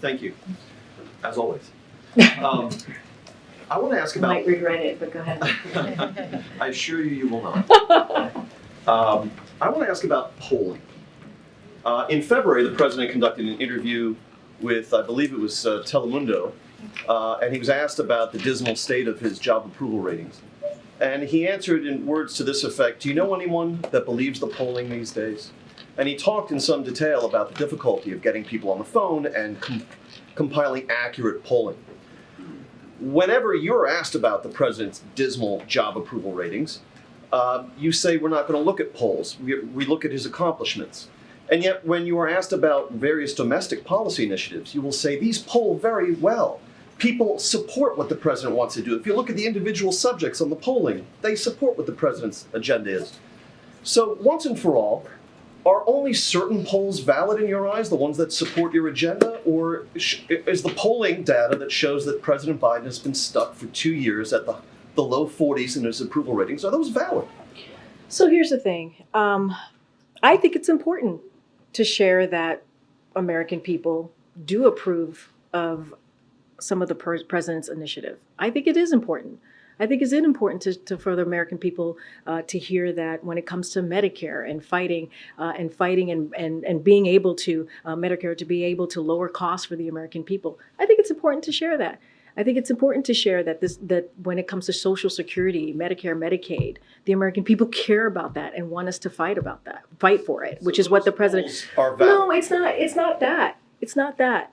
Thank you, as always. I want to ask I about... might regret it, but go ahead. I assure you, you will not. I want to ask about polling. In February, the president conducted an interview with, I believe it was Telemundo, and he was asked about the dismal state of his job approval ratings. And he answered in words to this effect, "Do you know anyone that believes the polling these days?" And he talked in some detail about the difficulty of getting people on the phone and compiling accurate polling. Whenever you're asked about the president's dismal job approval ratings, you say we're not going to look at polls. We look at his accomplishments. And yet when you are asked about various domestic policy initiatives, you will say these poll very well. People support what the president wants to do. If you look at the individual subjects on the polling, they support what the president's agenda is. So once and for all, are only certain polls valid in your eyes, the ones that support your agenda? Or is the polling data that shows that President Biden has been stuck for 2 years at the low 40s in his approval ratings, are those valid? So here's the thing. I think it's important to share that American people do approve of some of the president's initiative. I think it is important. I think it's important for the American people to hear that when it comes to Medicare and fighting and being able to Medicare to be able to lower costs for the American people. I think it's important to share that. I think it's important to share that when it comes to Social Security, Medicare, Medicaid, the American people care about that and want us to fight for it, which is what the president. No, it's not. It's not that. It's not that.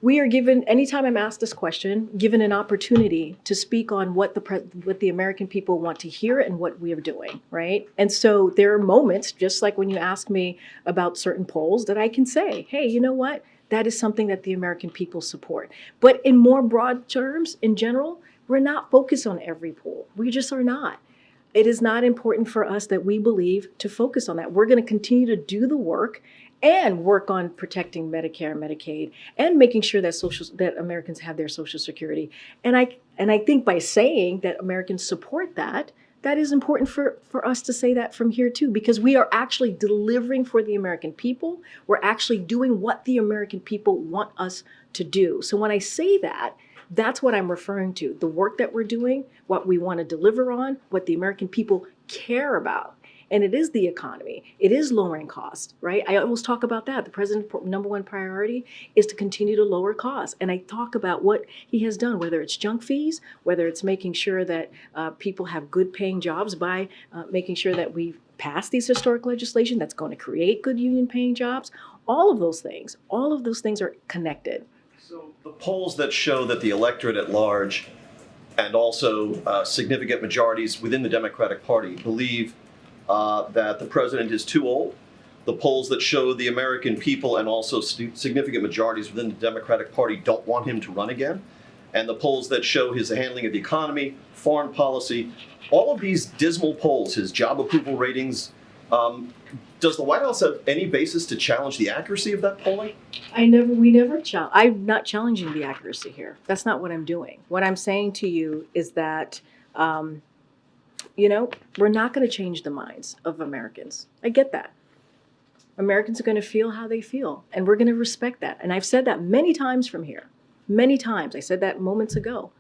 We are given, anytime I'm asked this question, given an opportunity to speak on what the American people want to hear and what we are doing, right? And so there are moments, just like when you ask me about certain polls, that I can say, hey, you know what? That is something that the American people support. But in more broad terms, in general, we're not focused on every poll. We just are not. It is not important for us that we believe to focus on that. We're going to continue to do the work and work on protecting Medicare and Medicaid and making sure that Americans have their Social Security. And I think by saying that Americans support that is important for us to say that from here too, because we are actually delivering for the American people. We're actually doing what the American people want us to do. So when I say that, that's what I'm referring to. The work that we're doing, what we want to deliver on, what the American people care about. And it is the economy. It is lowering costs, right? I always talk about that. The president's number one priority is to continue to lower costs. And I talk about what he has done, whether it's junk fees, whether it's making sure that people have good paying jobs by making sure that we pass these historic legislation that's going to create good union paying jobs. All of those things are connected. So the polls that show that the electorate at large and also significant majorities within the Democratic Party believe that the president is too old. The polls that show the American people and also significant majorities within the Democratic Party don't want him to run again. And the polls that show his handling of the economy, foreign policy, all of these dismal polls, his job approval ratings, does the White House have any basis to challenge the accuracy of that polling? I'm not challenging the accuracy here. That's not what I'm doing. What I'm saying to you is that we're not going to change the minds of Americans. I get that. Americans are going to feel how they feel, and we're going to respect that. And I've said that many times from here. Many times. I said that moments ago.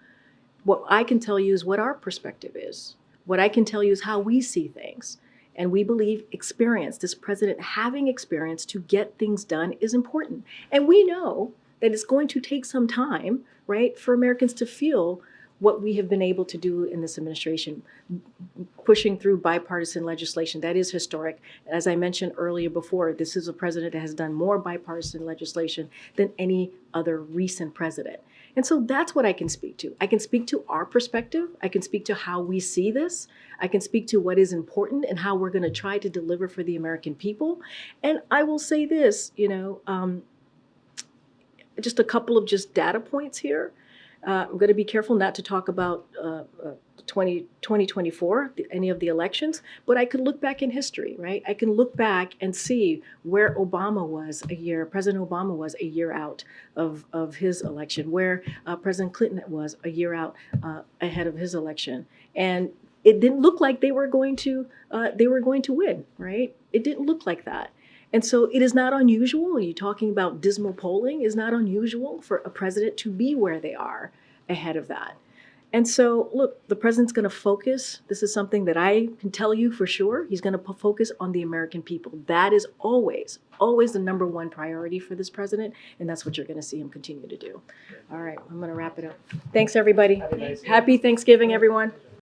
What I can tell you is what our perspective is. What I can tell you is how we see things. And we believe experience, this president having experience to get things done is important. And we know that it's going to take some time, right, for Americans to feel what we have been able to do in this administration, pushing through bipartisan legislation. That is historic. As I mentioned earlier before, this is a president that has done more bipartisan legislation than any other recent president. And so that's what I can speak to. I can speak to our perspective. I can speak to how we see this. I can speak to what is important and how we're going to try to deliver for the American people. And I will say this, just a couple of data points here. I'm going to be careful not to talk about 2024, any of the elections, but I could look back in history, right? I can look back and see where President Obama was a year out of his election, where President Clinton was a year out ahead of his election. And it didn't look like they were going to win, right? It didn't look like that. And so it is not unusual. You're talking about dismal polling is not unusual for a president to be where they are ahead of that. And so, look, the president's going to focus. This is something that I can tell you for sure. He's going to focus on the American people. That is always, always the number one priority for this president. And that's what you're going to see him continue to do. All right, I'm going to wrap it up. Thanks, everybody. Happy Thanksgiving, everyone.